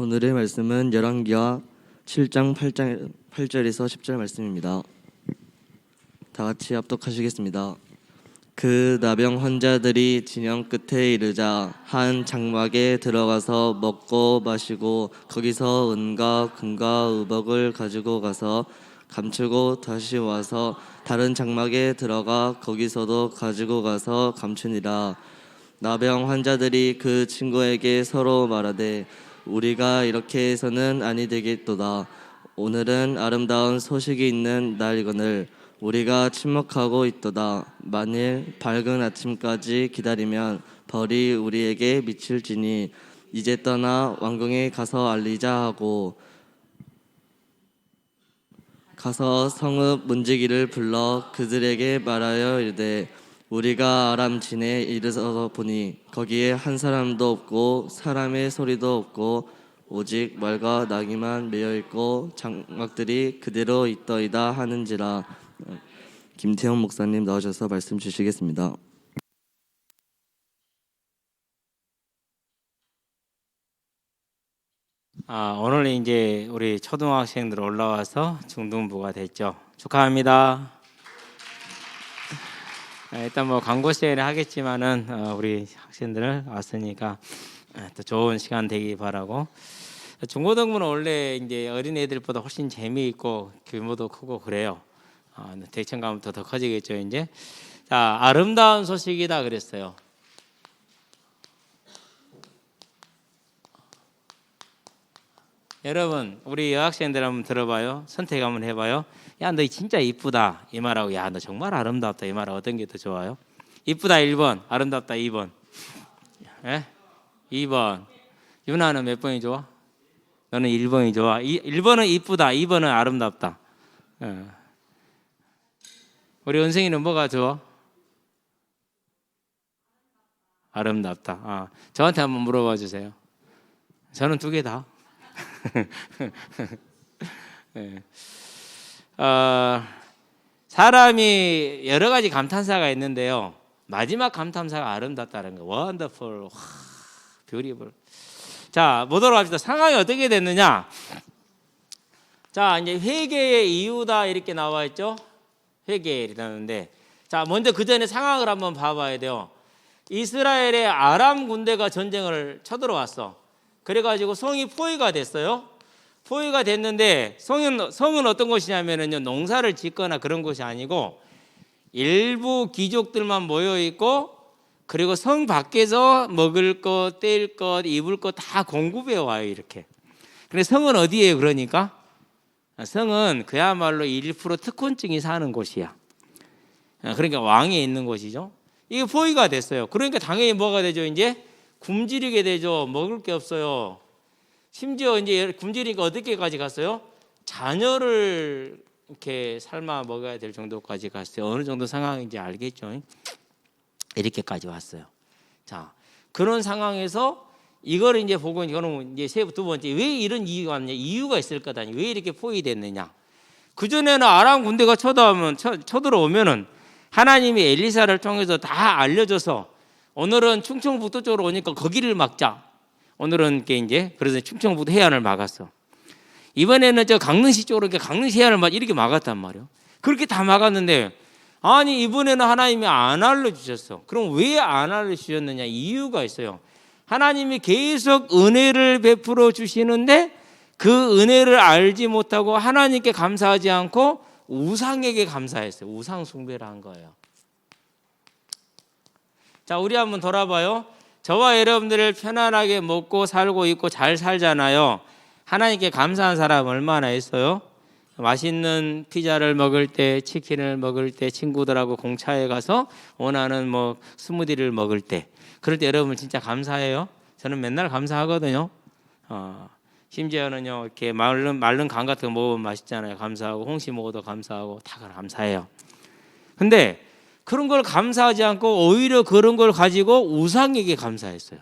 오늘의 말씀은 열왕기하 7장 8절에서 10절 말씀입니다. 다 같이 합독하시겠습니다. 그 나병 환자들이 진영 끝에 이르자 한 장막에 들어가서 먹고 마시고 거기서 은과 금과 의복을 가지고 가서 감추고 다시 와서 다른 장막에 들어가 거기서도 가지고 가서 감추니라. 나병 환자들이 그 친구에게 서로 말하되 우리가 이렇게 해서는 아니 되겠도다. 오늘은 아름다운 소식이 있는 날이거늘 우리가 침묵하고 있도다. 만일 밝은 아침까지 기다리면 벌이 우리에게 미칠지니 이제 떠나 왕궁에 가서 알리자 하고 가서 성읍 문지기를 불러 그들에게 말하여 이르되 우리가 아람 진에 이르러 보니 거기에 한 사람도 없고 사람의 소리도 없고 오직 말과 나귀만 메어 있고 장막들이 그대로 있더이다 하는지라. 김태형 목사님 나오셔서 말씀 주시겠습니다. 오늘 이제 우리 초등학생들 올라와서 중등부가 됐죠. 축하합니다. 일단 뭐 광고 시간에 하겠지만은 우리 학생들 왔으니까 또 좋은 시간 되기 바라고. 중고등부는 원래 이제 어린 애들보다 훨씬 재미있고 규모도 크고 그래요. 대청 가면 더 커지겠죠 이제. 자, 아름다운 소식이다 그랬어요. 여러분 우리 여학생들 한번 들어봐요. 선택 한번 해봐요. 야, 너 진짜 이쁘다 이 말하고 야, 너 정말 아름답다 이 말 어떤 게 더 좋아요? 이쁘다 1번, 아름답다 2번. 예? 2번. 유나는 몇 번이 좋아? 너는 1번이 좋아. 1번은 이쁘다, 2번은 아름답다. 우리 은생이는 뭐가 좋아? 아름답다. 저한테 한번 물어봐 주세요. 저는 두 개 다. 네. 사람이 여러 가지 감탄사가 있는데요. 마지막 감탄사가 아름답다는 거. 원더풀, 뷰티풀. 자, 보도록 합시다. 상황이 어떻게 됐느냐? 자, 이제 회개의 이유다 이렇게 나와 있죠. 회개라는데, 자, 먼저 그 전에 상황을 한번 봐봐야 돼요. 이스라엘의 아람 군대가 전쟁을 쳐들어왔어. 그래가지고 성이 포위가 됐어요. 포위가 됐는데 성은 어떤 곳이냐면요, 농사를 짓거나 그런 곳이 아니고 일부 귀족들만 모여 있고, 그리고 성 밖에서 먹을 것, 뗄 것, 입을 것 다 공급해 와요 이렇게. 근데 성은 어디예요? 그러니까 성은 그야말로 1% 특권층이 사는 곳이야. 그러니까 왕이 있는 곳이죠. 이게 포위가 됐어요. 그러니까 당연히 뭐가 되죠? 이제 굶주리게 되죠. 먹을 게 없어요. 심지어 이제 굶주리니까 어디까지 갔어요? 자녀를 이렇게 삶아 먹어야 될 정도까지 갔어요. 어느 정도 상황인지 알겠죠? 이렇게까지 왔어요. 자, 그런 상황에서 이걸 이제 보고 이거는 이제 두 번째, 왜 이런 이유가 왔냐? 이유가 있을 거다니. 왜 이렇게 포위됐느냐? 그 전에는 아람 군대가 쳐들어오면은 하나님이 엘리사를 통해서 다 알려줘서 오늘은 충청북도 쪽으로 오니까 거기를 막자. 오늘은 이제 그래서 충청북도 해안을 막았어. 이번에는 저 강릉시 쪽으로 강릉시 해안을 이렇게 막았단 말이에요. 그렇게 다 막았는데 아니 이번에는 하나님이 안 알려주셨어. 그럼 왜 안 알려주셨느냐? 이유가 있어요. 하나님이 계속 은혜를 베풀어 주시는데 그 은혜를 알지 못하고 하나님께 감사하지 않고 우상에게 감사했어요. 우상 숭배를 한 거예요. 자, 우리 한번 돌아봐요. 저와 여러분들을 편안하게 먹고 살고 있고 잘 살잖아요. 하나님께 감사한 사람 얼마나 있어요? 맛있는 피자를 먹을 때, 치킨을 먹을 때, 친구들하고 공차에 가서 원하는 뭐 스무디를 먹을 때, 그럴 때 여러분 진짜 감사해요. 저는 맨날 감사하거든요. 심지어는요 이렇게 마른 간 같은 거 먹으면 맛있잖아요. 감사하고 홍시 먹어도 감사하고 다 감사해요. 근데 그런 걸 감사하지 않고 오히려 그런 걸 가지고 우상에게 감사했어요.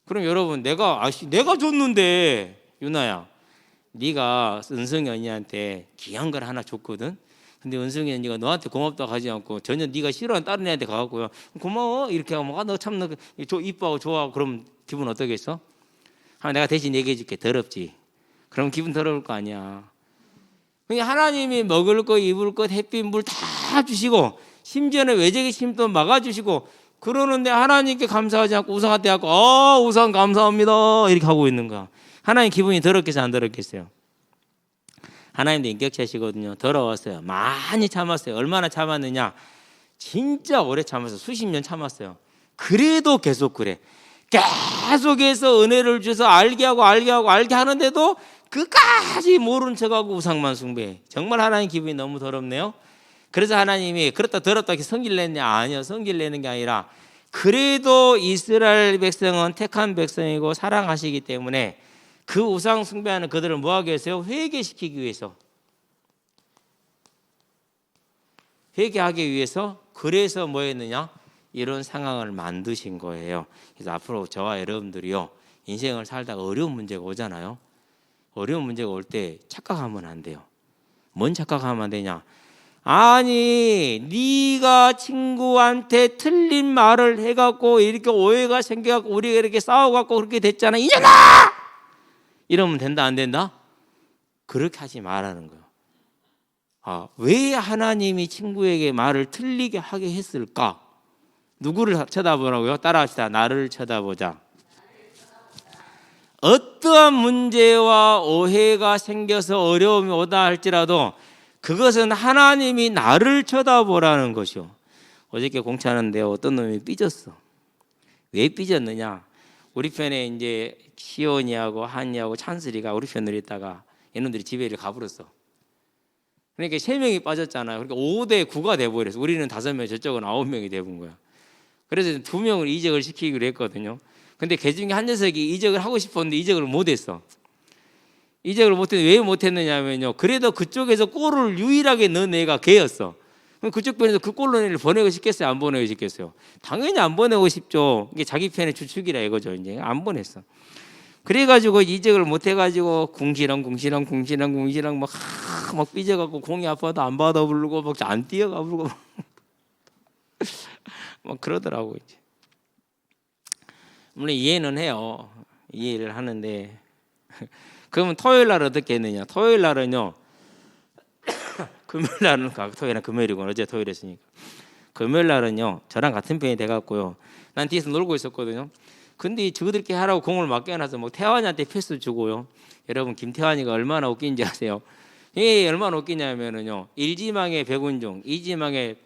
그럼 여러분 내가 줬는데 유나야, 네가 은성이 언니한테 귀한 걸 하나 줬거든. 근데 은성이 언니가 너한테 고맙다고 하지 않고 전혀 네가 싫어하는 다른 애한테 가갖고요 고마워 이렇게 하면 너 참 너 이뻐하고 좋아하고 그럼 기분 어떠겠어? 내가 대신 얘기해 줄게. 더럽지. 그럼 기분 더러울 거 아니야. 그러니까 하나님이 먹을 것, 입을 것, 햇빛, 물 다 주시고 심지어는 외적의 힘도 막아주시고 그러는데 하나님께 감사하지 않고 우상한테 하고 우상 감사합니다 이렇게 하고 있는 거야. 하나님 기분이 더럽겠어요, 안 더럽겠어요? 하나님도 인격체시거든요. 더러웠어요. 많이 참았어요. 얼마나 참았느냐? 진짜 오래 참았어요. 수십 년 참았어요. 그래도 계속 그래. 계속해서 은혜를 줘서 알게 하고 알게 하는데도 끝까지 모른 척하고 우상만 숭배해. 정말 하나님 기분이 너무 더럽네요. 그래서 하나님이 그렇다 더럽다 이렇게 성질 냈냐? 아니요, 성질 내는 게 아니라 그래도 이스라엘 백성은 택한 백성이고 사랑하시기 때문에 그 우상 숭배하는 그들을 뭐하기 위해서요? 회개시키기 위해서, 회개하기 위해서. 그래서 뭐 했느냐? 이런 상황을 만드신 거예요. 그래서 앞으로 저와 여러분들이요, 인생을 살다가 어려운 문제가 오잖아요. 어려운 문제가 올 때 착각하면 안 돼요. 뭔 착각하면 안 되냐? 아니, 네가 친구한테 틀린 말을 해갖고 이렇게 오해가 생겨갖고 우리가 이렇게 싸워갖고 그렇게 됐잖아, 이년아! 이러면 된다, 안 된다? 그렇게 하지 말라는 거예요. 왜 하나님이 친구에게 말을 틀리게 하게 했을까? 누구를 쳐다보라고요? 따라합시다. 나를 쳐다보자. 어떠한 문제와 오해가 생겨서 어려움이 오다 할지라도 그것은 하나님이 나를 쳐다보라는 것이요. 어저께 공차하는데 어떤 놈이 삐졌어. 왜 삐졌느냐? 우리 편에 이제 시온이하고 한이하고 찬슬이가 우리 편으로 있다가 얘네들이 집에를 가버렸어. 그러니까 3명이 빠졌잖아요. 그러니까 5대 9가 돼버렸어. 우리는 5명, 저쪽은 9명이 돼본 거야. 그래서 2명을 이적을 시키기로 했거든요. 근데 그 중에 한 녀석이 이적을 하고 싶었는데 이적을 못했어. 이적을 못했는데 왜 못했느냐면요, 그래도 그쪽에서 골을 유일하게 넣은 애가 걔였어. 그럼 그쪽 편에서 그 골 넣은 애를 보내고 싶겠어요, 안 보내고 싶겠어요? 당연히 안 보내고 싶죠. 이게 자기 편의 주축이라 이거죠. 이제 안 보냈어. 그래가지고 이적을 못해가지고 궁시렁 막 삐져갖고 공이 아파도 안 받아 부르고 막 안 뛰어가 부르고 막 그러더라고. 이제 물론 이해는 해요. 이해를 하는데 그러면 토요일 날 어떻게 했느냐? 토요일 날은요, 금요일 날은 토요일은 금요일이고 어제 토요일 했으니까 금요일 날은요 저랑 같은 편이 돼갖고요, 난 뒤에서 놀고 있었거든요. 근데 저들끼리 하라고 공을 맡겨놔서 뭐 태환이한테 패스 주고요. 여러분 김태환이가 얼마나 웃긴지 아세요? 이게 얼마나 웃기냐면은요, 1지망에 백운종, 2지망에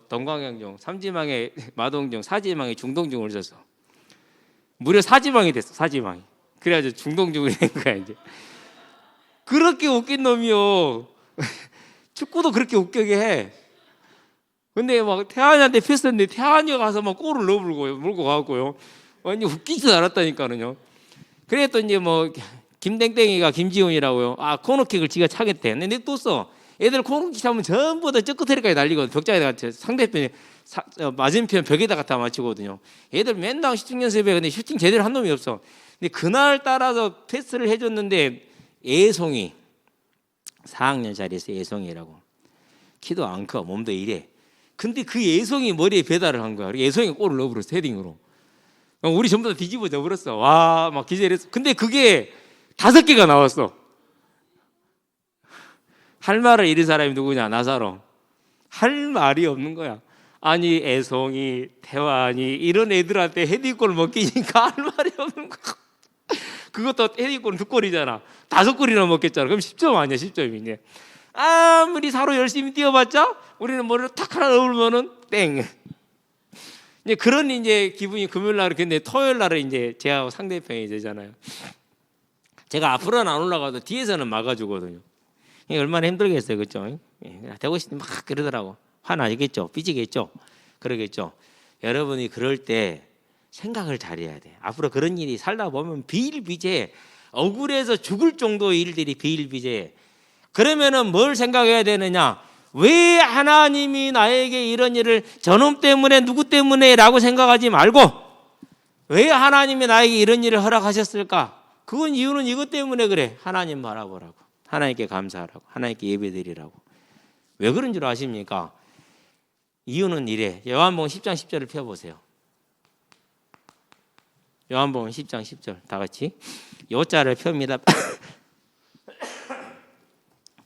동광양종, 3지망에 마동종, 4지망에 중동종을 줬어. 무려 4지망이 됐어. 4지망이. 그래가지고 중동종이 된 거야 이제. 그렇게 웃긴 놈이요. 축구도 그렇게 웃기게 해. 근데 막 태환이한테 패스했는데 태환이가 가서 막 골을 물고 가고요. 완전 웃기지도 않았다니까는요. 그래 또 이제 뭐 김땡땡이가 김지훈이라고요. 코너킥을 지가 차겠대. 근데 또 써. 애들 코너킥 차면 전부 다 쩌끄테리까지 날리거든. 벽장에다가 상대편이 맞은편 벽에다 갖다 맞추거든요. 애들 맨날 슈팅 연습해. 근데 슈팅 제대로 한 놈이 없어. 근데 그날 따라서 패스를 해줬는데 애송이 4학년짜리에서 애송이라고, 키도 안 커, 몸도 이래. 근데 그 애송이 머리에 배달을 한 거야. 애송이가 골을 넣어버렸어, 헤딩으로. 우리 전부 다 뒤집어져 버렸어. 와, 막 기절했어. 근데 그게 5개가 나왔어. 할 말을 잃은 사람이 누구냐? 나사로. 할 말이 없는 거야. 아니 애송이, 태환이 이런 애들한테 헤딩골 먹기니까 할 말이 없는 거야. 그것도 헤딩골은 2골이잖아. 5골이나 먹겠잖아. 그럼 10점 아니야? 10점이네. 아무리 사로 열심히 뛰어봤자 우리는 머리를 탁 하나 넣으면은 땡. 이제 그런 이제 기분이 금요일 날 그랬는데 토요일 날은 이제 제하고 상대편이 되잖아요. 제가 앞으로는 안 올라가도 뒤에서는 막아주거든요. 얼마나 힘들겠어요, 그렇죠? 되고 싶으면 막 그러더라고. 화나겠죠, 삐지겠죠, 그러겠죠. 여러분이 그럴 때 생각을 잘해야 돼. 앞으로 그런 일이 살다 보면 비일비재, 억울해서 죽을 정도의 일들이 비일비재. 그러면은 뭘 생각해야 되느냐? 왜 하나님이 나에게 이런 일을 저놈 때문에 누구 때문에 라고 생각하지 말고 왜 하나님이 나에게 이런 일을 허락하셨을까? 그건 이유는 이것 때문에 그래. 하나님 바라보라고, 하나님께 감사하라고, 하나님께 예배드리라고. 왜 그런 줄 아십니까? 이유는 이래. 요한복음 10장 10절을 펴보세요. 요한복음 10장 10절 다 같이 요자를 펴입니다.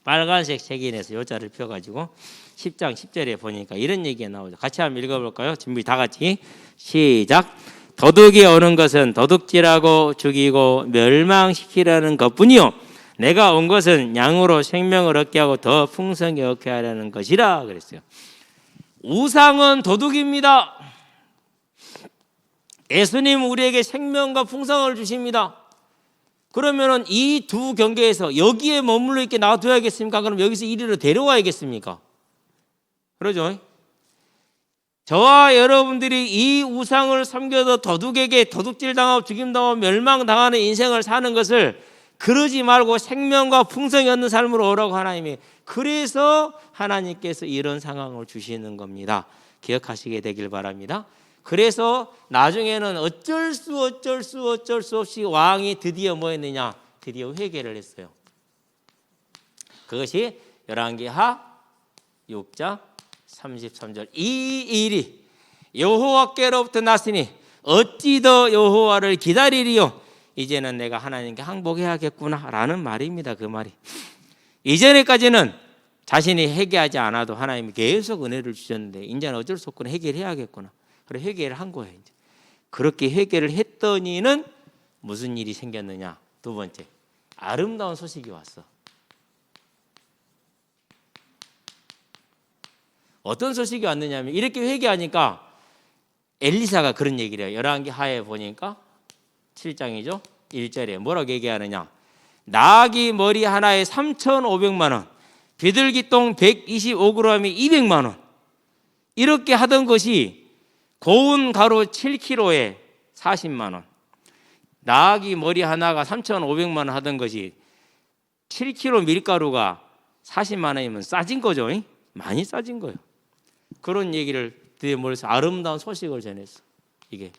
빨간색 색인에서 요자를 펴가지고 10장 10절에 보니까 이런 얘기가 나오죠. 같이 한번 읽어볼까요? 준비 다 같이 시작. 도둑이 오는 것은 도둑질하고 죽이고 멸망시키려는 것뿐이요 내가 온 것은 양으로 생명을 얻게 하고 더 풍성히 얻게 하려는 것이라 그랬어요. 우상은 도둑입니다. 예수님 우리에게 생명과 풍성을 주십니다. 그러면은 이 두 경계에서 여기에 머물러 있게 놔둬야겠습니까? 그럼 여기서 이리로 데려와야겠습니까? 그러죠? 저와 여러분들이 이 우상을 섬겨서 도둑에게 도둑질당하고 죽임당하고 멸망당하는 인생을 사는 것을 그러지 말고 생명과 풍성이 얻는 삶으로 오라고 하나님이 그래서 하나님께서 이런 상황을 주시는 겁니다. 기억하시게 되길 바랍니다. 그래서 나중에는 어쩔 수 없이 왕이 드디어 뭐 했느냐? 드디어 회개를 했어요. 그것이 열왕기하 6장 33절 이 일이 여호와께로부터 났으니 어찌 더 여호와를 기다리리요? 이제는 내가 하나님께 항복해야겠구나 라는 말입니다. 그 말이 이전에까지는 자신이 회개하지 않아도 하나님이 계속 은혜를 주셨는데 이제는 어쩔 수 없구나 회개를 해야겠구나. 그래 회개를 한 거예요. 이제. 그렇게 회개를 했더니는 무슨 일이 생겼느냐? 두 번째, 아름다운 소식이 왔어. 어떤 소식이 왔느냐면 이렇게 회개하니까 엘리사가 그런 얘기를 해요. 열왕기하에 보니까 7장이죠. 1절에 뭐라고 얘기하느냐? 나귀 머리 하나에 3,500만 원, 비둘기똥 125g에 200만 원 이렇게 하던 것이 고운 가루 7kg에 40만 원. 나귀 머리 하나가 3,500만 원 하던 것이 7kg 밀가루가 40만 원이면 싸진 거죠. 많이 싸진 거예요. 그런 얘기를 드디어 머리에서 아름다운 소식을 전했어. 이게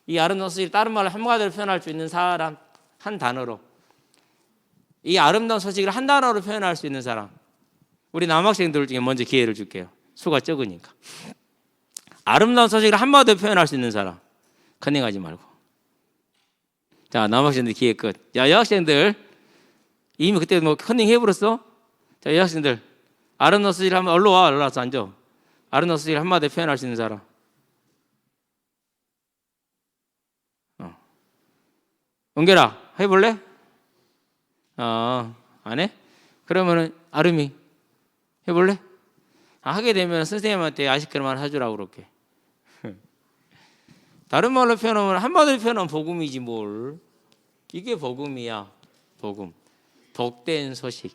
이 아름다운 소식을 다른 말로 한마디로 표현할 수 있는 사람 한 단어로 이 아름다운 소식을 한 단어로 표현할 수 있는 사람 우리 남학생들 중에 먼저 기회를 줄게요. 수가 적으니까. 아름다운 소식을 한마디로 표현할 수 있는 사람 컨닝하지 말고. 자, 남학생들 기회 끝. 야, 여학생들 이미 그때 뭐 컨닝 해버렸어? 자, 여학생들 아름다운 소식을 한번 얼른 와서 앉아. 아름다운 소식을 한마디로 표현할 수 있는 사람. 은결아 해볼래? 안 해? 그러면은 아름이 해볼래? 하게 되면 선생님한테 아시크만 해주라고 그렇게. 다른 말로 표현하면 한마디로 표현하면 복음이지 뭘. 이게 복음이야. 복음. 복된 소식.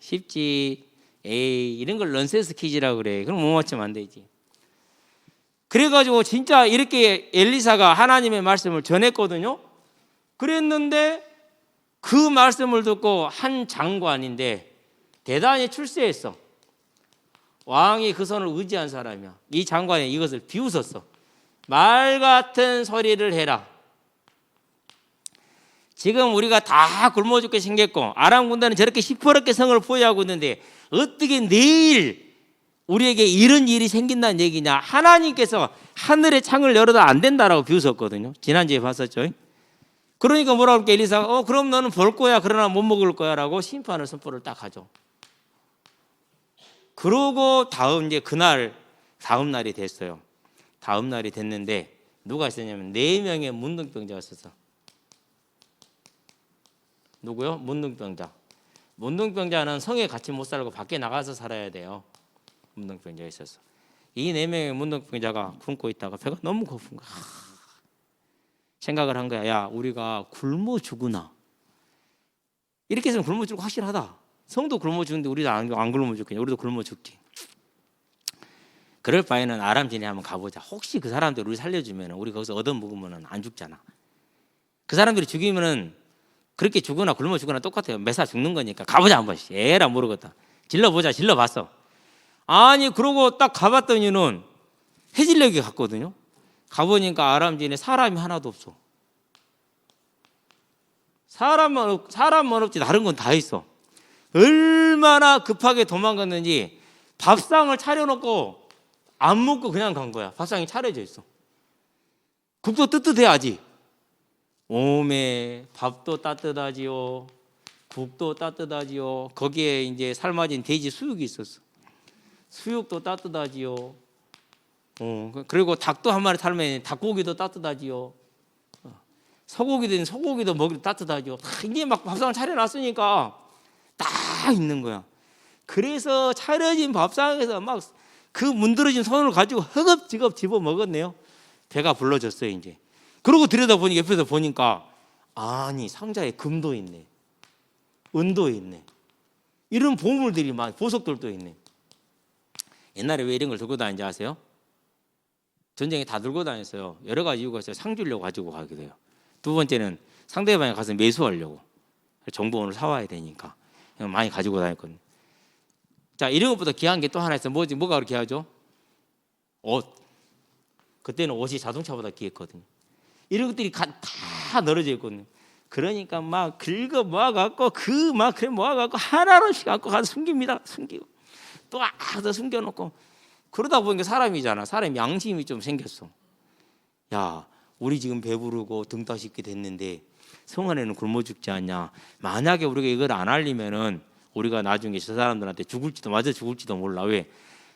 쉽지. 에이 이런 걸 넌센스 퀴즈라고 그래. 그럼 못 맞추면 안 되지. 그래가지고 진짜 이렇게 엘리사가 하나님의 말씀을 전했거든요. 그랬는데 그 말씀을 듣고 한 장관인데 대단히 출세했어. 왕이 그 손을 의지한 사람이야. 이 장관이 이것을 비웃었어. 말 같은 소리를 해라. 지금 우리가 다 굶어 죽게 생겼고 아람 군대는 저렇게 시퍼렇게 성을 포위하고 있는데 어떻게 내일 우리에게 이런 일이 생긴다는 얘기냐. 하나님께서 하늘의 창을 열어도 안 된다라고 비웃었거든요. 지난주에 봤었죠. 그러니까 뭐라고 할게 엘리사가 그럼 너는 볼 거야 그러나 못 먹을 거야 라고 심판을 선포를 딱 하죠. 그러고 이제 그날 다음 날이 됐어요. 다음 날이 됐는데 누가 있었냐면 4명의 문둥병자가 있었어. 누구요? 문둥병자. 문둥병자는 성에 같이 못 살고 밖에 나가서 살아야 돼요. 문둥병자가 있었어. 이 4명의 문둥병자가 굶고 있다가 배가 너무 고픈 거야. 생각을 한 거야. 야, 우리가 굶어 죽으나. 이렇게 해서 굶어 죽고 확실하다. 성도 굶어 죽는데 우리도 안 굶어 죽겠냐. 우리도 굶어 죽지. 그럴 바에는 아람진에 한번 가보자. 혹시 그 사람들 우리 살려주면 우리 거기서 얻어먹으면 안 죽잖아. 그 사람들이 죽이면은 그렇게 죽거나 굶어 죽거나 똑같아요. 매사 죽는 거니까 가보자 한번. 에라 모르겠다. 질러보자. 질러봤어. 아니 그러고 딱 가봤더니는 해질녘에 갔거든요. 가보니까 아람진에 사람이 하나도 없어. 사람만 없지 다른 건 다 있어. 얼마나 급하게 도망갔는지 밥상을 차려놓고 안 먹고 그냥 간 거야. 밥상이 차려져 있어. 국도 뜨뜻해야지. 오메 밥도 따뜻하지요. 국도 따뜻하지요. 거기에 이제 삶아진 돼지 수육이 있었어. 수육도 따뜻하지요. 그리고 닭도 한 마리 삶으면 닭고기도 따뜻하지요. 소고기든 소고기도 먹기 따뜻하죠. 이게 막 밥상을 차려놨으니까 딱 있는 거야. 그래서 차려진 밥상에서 막 그 문드러진 손을 가지고 허겁지겁 집어 먹었네요. 배가 불러졌어요 이제. 그러고 들여다보니 옆에서 보니까 아니 상자에 금도 있네, 은도 있네, 이런 보물들이 막 보석들도 있네. 옛날에 왜 이런 걸 들고 다니는지 아세요? 전쟁에 다 들고 다녔어요. 여러 가지 이유가 있어요. 상 주려고 가지고 가게 돼요. 두 번째는 상대방에 가서 매수하려고. 정보원을 사와야 되니까 많이 가지고 다녔거든요. 자, 이런 것보다 귀한 게 또 하나 있어요. 뭐가 그렇게 하죠? 옷. 그때는 옷이 자동차보다 귀했거든요. 이런 것들이 다 널어져 있거든요. 그러니까 막 긁어 모아갖고 그래 모아갖고 하나씩 갖고 가서 숨깁니다. 숨기고 또 더 숨겨놓고. 그러다 보니까 사람이잖아. 사람이 양심이 좀 생겼어. 야, 우리 지금 배부르고 등 따숩게 됐는데 성 안에는 굶어 죽지 않냐. 만약에 우리가 이걸 안 알리면은 우리가 나중에 저 사람들한테 맞아 죽을지도 몰라. 왜?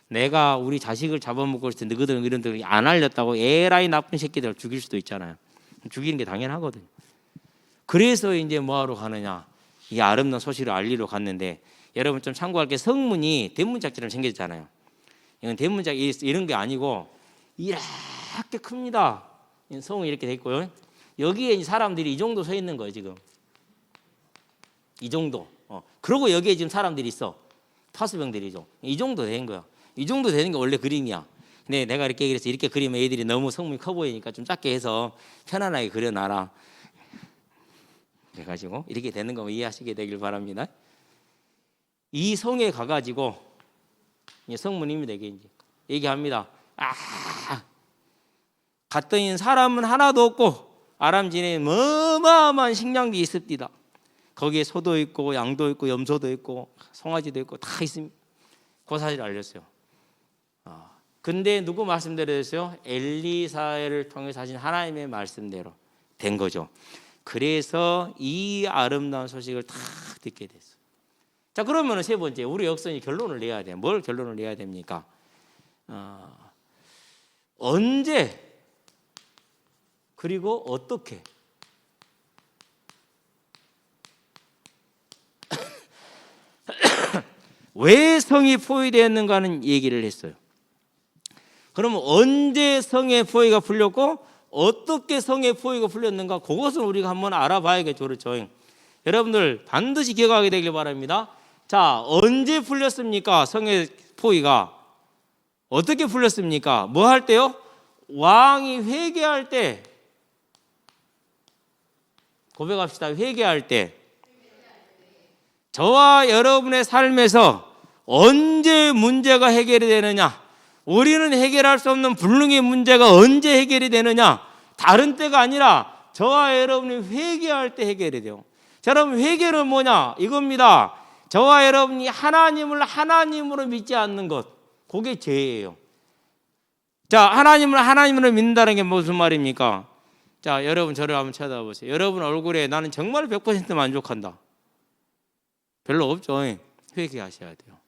내가 우리 자식을 잡아먹을 때 너희들은 이런 데를 안 알렸다고 에라이 나쁜 새끼들을 죽일 수도 있잖아요. 죽이는 게 당연하거든요. 그래서 이제 뭐하러 가느냐. 이 아름다운 소식을 알리러 갔는데 여러분 좀 참고할 게 성문이 대문짝처럼 생겼잖아요. 이건 대문짝 이런 게 아니고 이렇게 큽니다. 성이 이렇게 돼 있고요. 여기에 사람들이 이 정도 서 있는 거예요 지금. 이 정도. 그리고 여기에 지금 사람들이 있어. 파수병들이죠. 이 정도 된 거야. 이 정도 되는 게 원래 그림이야. 근데 내가 이렇게 얘기해서 이렇게 그리면 애들이 너무 성문이 커 보이니까 좀 작게 해서 편안하게 그려놔라. 그래가지고 이렇게 되는 거 이해하시게 되길 바랍니다. 이 성에 가가지고 성문입니다. 이게 이제 얘기합니다. 갔더니 사람은 하나도 없고 아람진에 어마어마한 식량이 있습니다. 거기에 소도 있고 양도 있고 염소도 있고 송아지도 있고 다 있습니다. 그 사실을 알렸어요. 근데 누구 말씀대로였어요? 엘리사를 통해서 하신 하나님의 말씀대로 된 거죠. 그래서 이 아름다운 소식을 다 듣게 됐어요. 자, 그러면 세 번째 우리 역선이 결론을 내야 돼요. 뭘 결론을 내야 됩니까? 언제 그리고 어떻게 왜 성이 포위되었는가는 얘기를 했어요. 그러면 언제 성의 포위가 풀렸고 어떻게 성의 포위가 풀렸는가, 그것은 우리가 한번 알아봐야겠죠. 그렇죠? 여러분들 반드시 기억하게 되길 바랍니다. 자, 언제 풀렸습니까? 성의 포위가 어떻게 풀렸습니까? 뭐 할 때요? 왕이 회개할 때. 고백합시다. 회개할 때. 저와 여러분의 삶에서 언제 문제가 해결이 되느냐? 우리는 해결할 수 없는 불능의 문제가 언제 해결이 되느냐? 다른 때가 아니라 저와 여러분이 회개할 때 해결이 돼요. 자, 여러분 회개는 뭐냐? 이겁니다. 저와 여러분이 하나님을 하나님으로 믿지 않는 것, 그게 죄예요. 자, 하나님을 하나님으로 믿는다는 게 무슨 말입니까? 자, 여러분 저를 한번 쳐다보세요. 여러분 얼굴에 나는 정말 100% 만족한다. 별로 없죠. 회개하셔야 돼요.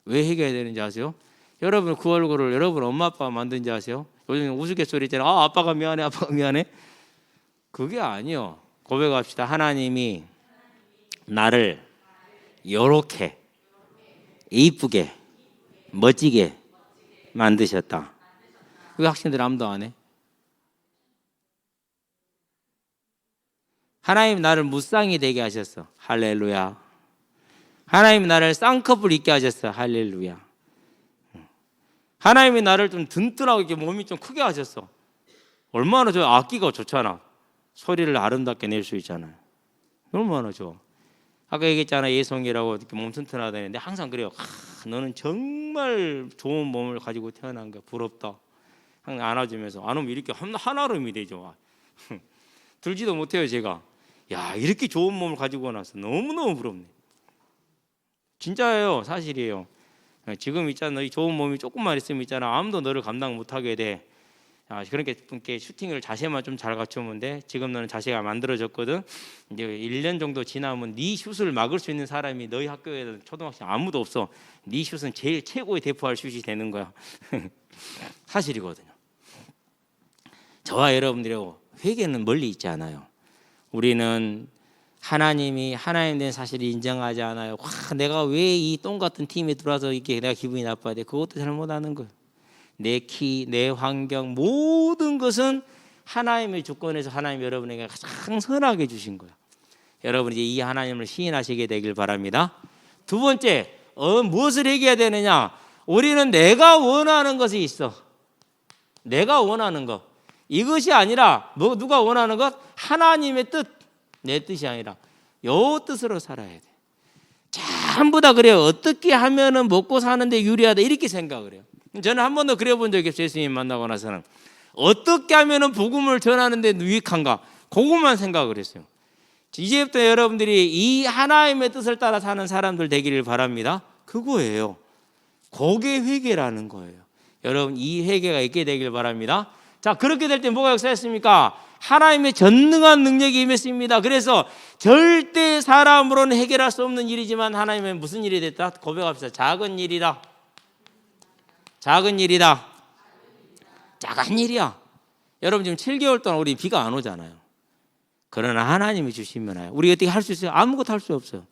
왜 회개해야 되는지 아세요? 여러분 그 얼굴을 여러분 엄마 아빠가 만든지 아세요? 요즘 우스갯소리 있잖아요. 아빠가 미안해, 아빠가 미안해. 그게 아니요. 고백합시다. 하나님이 나를 요렇게 이쁘게 멋지게 만드셨다. 그 학생들 아무도 안 해? 하나님 나를 무쌍이 되게 하셨어. 할렐루야. 하나님이 나를 쌍꺼풀 있게 하셨어. 할렐루야. 하나님이 나를 좀 든든하고 이렇게 몸이 좀 크게 하셨어. 얼마나 좋아. 악기가 좋잖아. 소리를 아름답게 낼 수 있잖아요. 얼마나 좋아. 아까 얘기했잖아. 예송이라고 이렇게 몸 튼튼하다는데 항상 그래요. 너는 정말 좋은 몸을 가지고 태어난 거야. 부럽다. 항상 안아주면서 안 오면 이렇게 한아름이 되죠. 들지도 못해요 제가. 야, 이렇게 좋은 몸을 가지고 나서 너무너무 부럽네. 진짜예요. 사실이에요. 지금 있잖아. 이 좋은 몸이 조금만 있으면 있잖아. 아무도 너를 감당 못하게 돼. 그렇게 분께 슈팅을 자세만 좀 잘 갖추면 돼. 지금 너는 자세가 만들어졌거든. 이제 1년 정도 지나면 네 슛을 막을 수 있는 사람이 너희 학교에 초등학생 아무도 없어. 네 슛은 제일 최고의 대포할 슛이 되는 거야. 사실이거든요. 저와 여러분들의 회개는 멀리 있지 않아요. 우리는 하나님이 하나님 된 사실을 인정하지 않아요. 내가 왜 이 똥 같은 팀에 들어와서 이렇게 내가 기분이 나빠야 돼? 그것도 잘못하는 거예요. 내 키, 내 환경 모든 것은 하나님의 주권에서 하나님 여러분에게 가장 선하게 주신 거예요. 여러분 이제 이 하나님을 시인하시게 되길 바랍니다. 두 번째, 무엇을 얘기해야 되느냐? 우리는 내가 원하는 것이 있어. 내가 원하는 것. 이것이 아니라 누가 원하는 것? 하나님의 뜻. 내 뜻이 아니라 요 뜻으로 살아야 돼. 전부 다 그래요. 어떻게 하면은 먹고 사는데 유리하다 이렇게 생각을 해요. 저는 한 번도 그래본 적이 없어요. 예수님 만나고 나서는 어떻게 하면은 복음을 전하는데 유익한가 그것만 생각을 했어요. 이제부터 여러분들이 이 하나님의 뜻을 따라 사는 사람들 되기를 바랍니다. 그거예요. 그게 회개라는 거예요. 여러분 이 회개가 있게 되길 바랍니다. 자, 그렇게 될 때 뭐가 역사했습니까? 하나님의 전능한 능력이 임했습니다. 그래서 절대 사람으로는 해결할 수 없는 일이지만 하나님의 무슨 일이 됐다? 고백합시다. 작은 일이다. 작은 일이다. 작은 일이야. 여러분 지금 7개월 동안 우리 비가 안 오잖아요. 그러나 하나님이 주시면 와요. 우리 어떻게 할 수 있어요? 아무것도 할 수 없어요.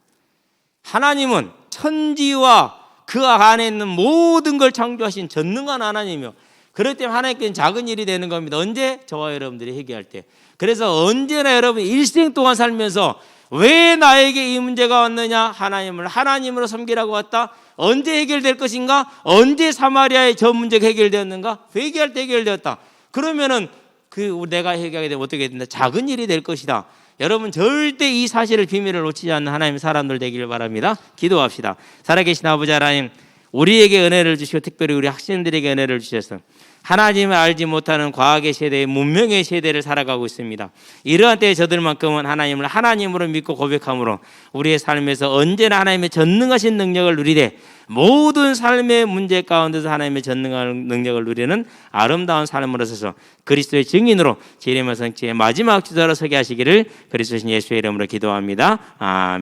하나님은 천지와 그 안에 있는 모든 걸 창조하신 전능한 하나님이요. 그럴 때 하나님께는 작은 일이 되는 겁니다. 언제? 저와 여러분들이 회개할 때. 그래서 언제나 여러분 일생 동안 살면서 왜 나에게 이 문제가 왔느냐? 하나님을 하나님으로 섬기라고 왔다. 언제 해결될 것인가? 언제 사마리아의 저 문제가 해결되었는가? 회개할 때 해결되었다. 그러면은 내가 회개하게 되면 어떻게 된다? 작은 일이 될 것이다. 여러분 절대 이 사실을 비밀을 놓치지 않는 하나님의 사람들 되기를 바랍니다. 기도합시다. 살아계신 아버지 하나님, 우리에게 은혜를 주시고 특별히 우리 학생들에게 은혜를 주셔서 하나님을 알지 못하는 과학의 세대의 문명의 세대를 살아가고 있습니다. 이러한 때에 저들만큼은 하나님을 하나님으로 믿고 고백함으로 우리의 삶에서 언제나 하나님의 전능하신 능력을 누리되 모든 삶의 문제 가운데서 하나님의 전능한 능력을 누리는 아름다운 삶으로 서서 그리스도의 증인으로 재림의 성취의 마지막 주자로 서게 하시기를 그리스도 예수의 이름으로 기도합니다. 아멘.